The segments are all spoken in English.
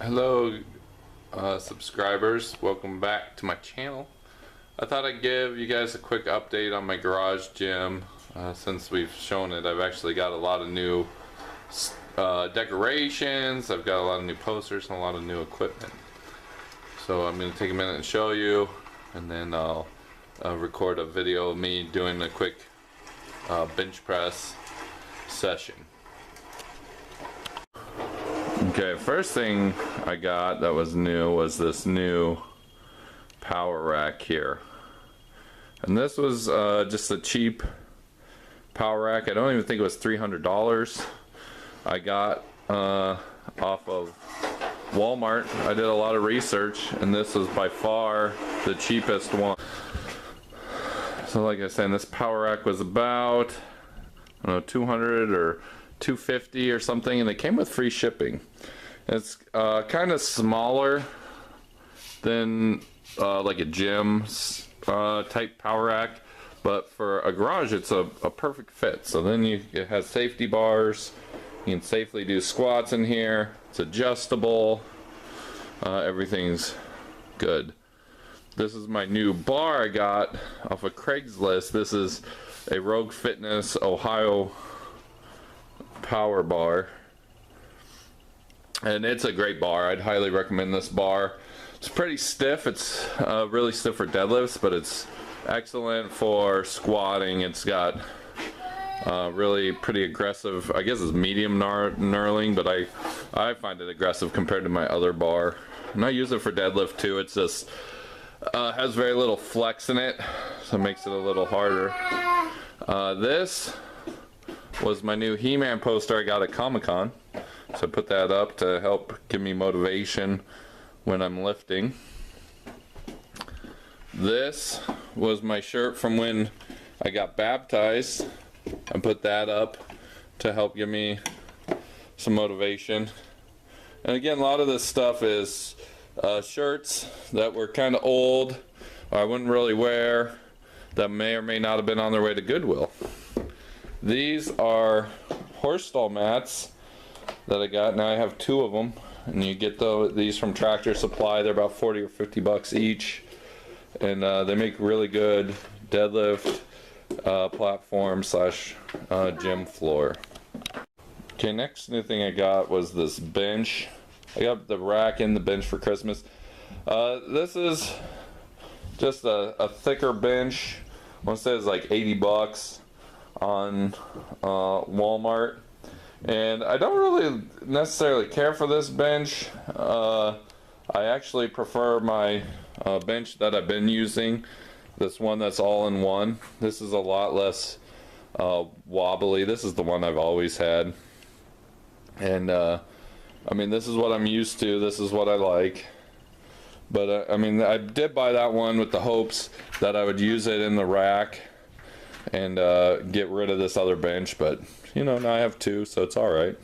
Hello subscribers, welcome back to my channel. I thought I'd give you guys a quick update on my garage gym. Since we've shown it, I've actually got a lot of new decorations, I've got a lot of new posters and a lot of new equipment. So I'm going to take a minute and show you, and then I'll record a video of me doing a quick bench press session. Okay, first thing I got that was new was this new power rack here. And this was just a cheap power rack. I don't even think it was $300. I got off of Walmart. I did a lot of research, and this was by far the cheapest one. So like I said, this power rack was about, I don't know, 200 or 250 or something, and they came with free shipping. It's kind of smaller than like a gym type power rack, but for a garage it's a perfect fit. So then it has safety bars, you can safely do squats in here, it's adjustable, everything's good. This is my new bar I got off of Craigslist. This is a Rogue Fitness Ohio power bar, and it's a great bar. I'd highly recommend this bar. It's pretty stiff. It's really stiff for deadlifts, but it's excellent for squatting. It's got really pretty aggressive, I guess it's medium knurling, but I find it aggressive compared to my other bar, and I use it for deadlift too. It's just has very little flex in it, so it makes it a little harder. This was my new He-Man poster I got at Comic-Con, so I put that up to help give me motivation when I'm lifting. This was my shirt from when I got baptized. I put that up to help give me some motivation. And again, a lot of this stuff is shirts that were kind of old, or I wouldn't really wear, that may or may not have been on their way to Goodwill. These are horse stall mats that I got. Now I have two of them, and you get these from Tractor Supply. They're about 40 or 50 bucks each, and they make really good deadlift platform slash gym floor. Okay, next new thing I got was this bench. I got the rack and the bench for Christmas. This is just a thicker bench. I want to say it's like 80 bucks on Walmart, and I don't really necessarily care for this bench. I actually prefer my bench that I've been using, this one that's all-in-one. This is a lot less wobbly. This is the one I've always had, and I mean, this is what I'm used to, this is what I like. But I mean, I did buy that one with the hopes that I would use it in the rack and get rid of this other bench, but you know, now I have two, so it's alright.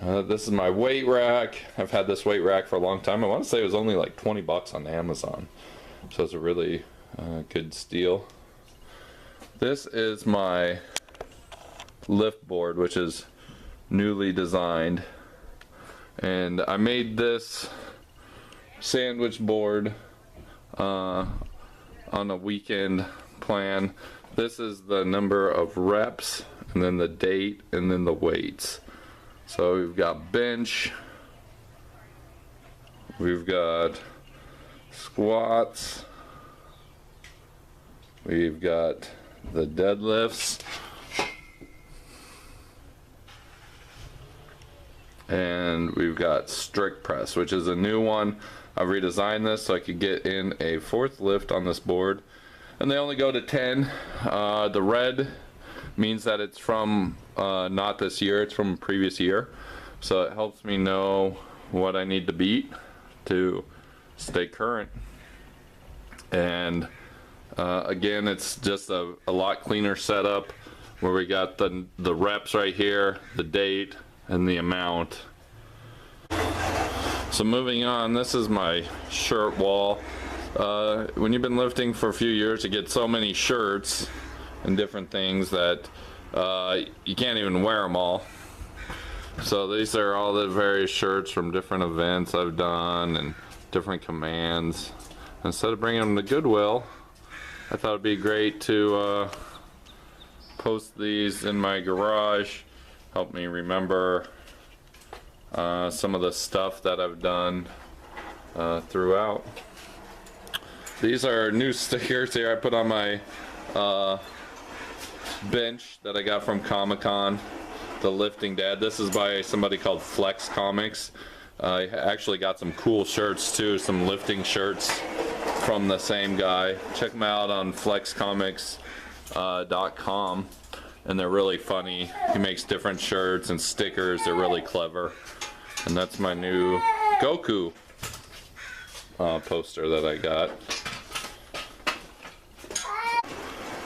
This is my weight rack. I've had this weight rack for a long time. I want to say it was only like 20 bucks on Amazon, so it's a really good steal. This is my lift board, which is newly designed, and I made this sandwich board on a weekend plan. This is the number of reps, and then the date, and then the weights. So we've got bench, we've got squats, we've got the deadlifts, and we've got strict press, which is a new one. I've redesigned this so I could get in a fourth lift on this board, and they only go to 10. The red means that it's from not this year, it's from a previous year, so it helps me know what I need to beat to stay current. And again, it's just a lot cleaner setup, where we got the reps right here, the date, and the amount. So moving on, this is my shirt wall. When you've been lifting for a few years, you get so many shirts and different things that you can't even wear them all. So these are all the various shirts from different events I've done and different commands. Instead of bringing them to Goodwill, I thought it'd be great to post these in my garage. Help me remember some of the stuff that I've done throughout. These are new stickers here I put on my bench that I got from Comic-Con, the Lifting Dad. This is by somebody called Flex Comics. I actually got some cool shirts too, some lifting shirts from the same guy. Check them out on flexcomics.com, and they're really funny. He makes different shirts and stickers. They're really clever. And that's my new Goku poster that I got.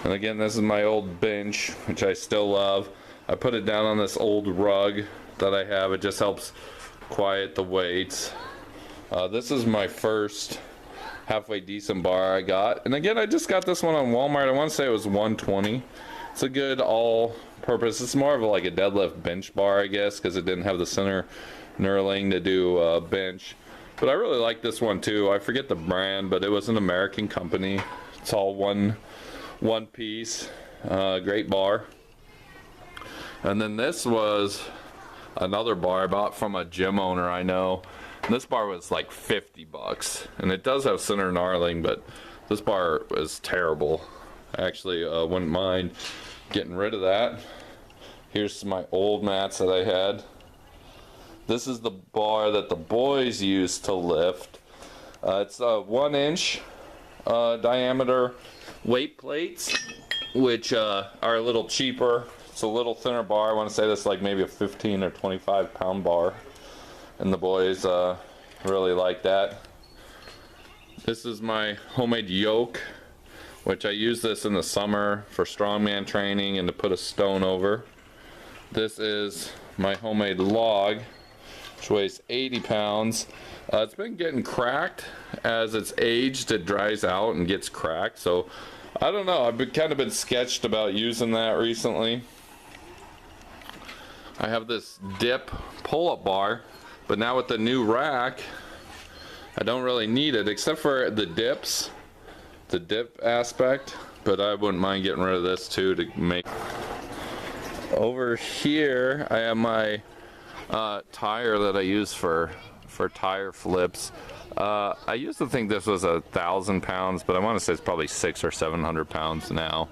And again, this is my old bench, which I still love. I put it down on this old rug that I have. It just helps quiet the weights. This is my first halfway decent bar I got. And again, I just got this one on Walmart. I want to say it was $120. It's a good all-purpose. It's more of like a deadlift bench bar, I guess, because it didn't have the center knurling to do bench. But I really like this one too. I forget the brand, but it was an American company. It's all one piece. Great bar. And then this was another bar I bought from a gym owner I know. And this bar was like 50 bucks. And it does have center knurling, but this bar was terrible. I actually wouldn't mind getting rid of that. Here's my old mats that I had. This is the bar that the boys use to lift. It's a 1-inch diameter weight plates, which are a little cheaper. It's a little thinner bar. I want to say this is like maybe a 15 or 25 pound bar, and the boys really like that. This is my homemade yoke, which I use this in the summer for strongman training and to put a stone over. This is my homemade log, which weighs 80 pounds. It's been getting cracked. As it's aged, it dries out and gets cracked. So I don't know, I've kind of been sketched about using that recently. I have this dip pull-up bar, but now with the new rack, I don't really need it except for the dips, the dip aspect. But I wouldn't mind getting rid of this too to make. Over here, I have my tire that I use for tire flips. I used to think this was 1,000 pounds, but I want to say it's probably 600 or 700 pounds now.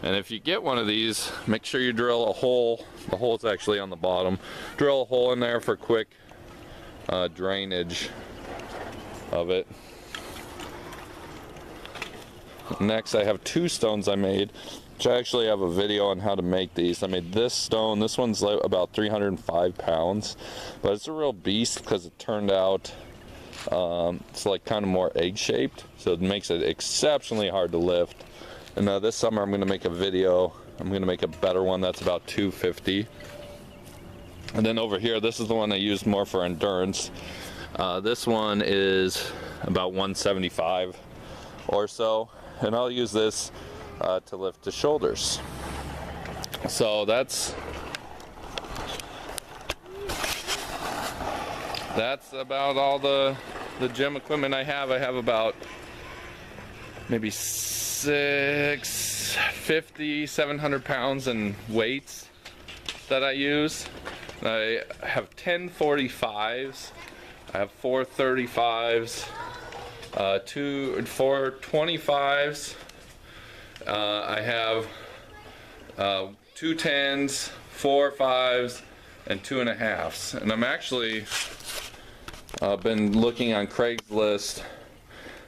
And if you get one of these, make sure you drill a hole. The hole's actually on the bottom. Drill a hole in there for quick drainage of it. Next, I have 2 stones I made, which I actually have a video on how to make these. I made this stone. This one's like about 305 pounds, but it's a real beast because it turned out it's like kind of more egg-shaped, so it makes it exceptionally hard to lift. And this summer I'm going to make a video. I'm going to make a better one that's about 250. And then over here, this is the one I use more for endurance. This one is about 175 or so, and I'll use this to lift the shoulders. So that's about all the gym equipment I have. I have about maybe 650, 700 pounds in weights that I use. I have 10 45s. I have 4 35s, 4 25s. I have 2 10s, 4 5s, and 2 1/2s. And I'm actually been looking on Craigslist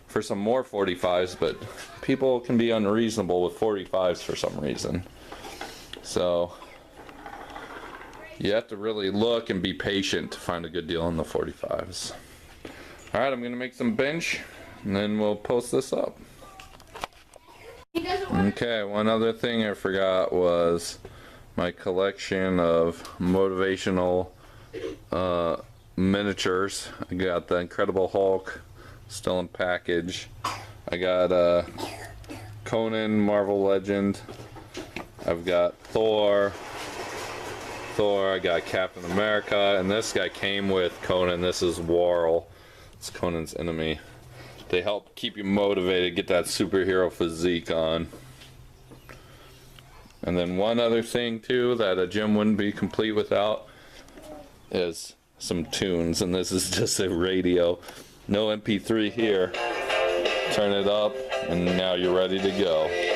for some more 45s, but people can be unreasonable with 45s for some reason. So you have to really look and be patient to find a good deal on the 45s. Alright, I'm going to make some bench and then we'll post this up. Okay, one other thing I forgot was my collection of motivational miniatures. I got the Incredible Hulk still in package. I got Conan Marvel Legend. I've got Thor, Thor, I got Captain America, and this guy came with Conan. This is Warl. It's Conan's enemy. They help keep you motivated, get that superhero physique on. And then one other thing too that a gym wouldn't be complete without is some tunes, and this is just a radio. No MP3 here. Turn it up, and now you're ready to go.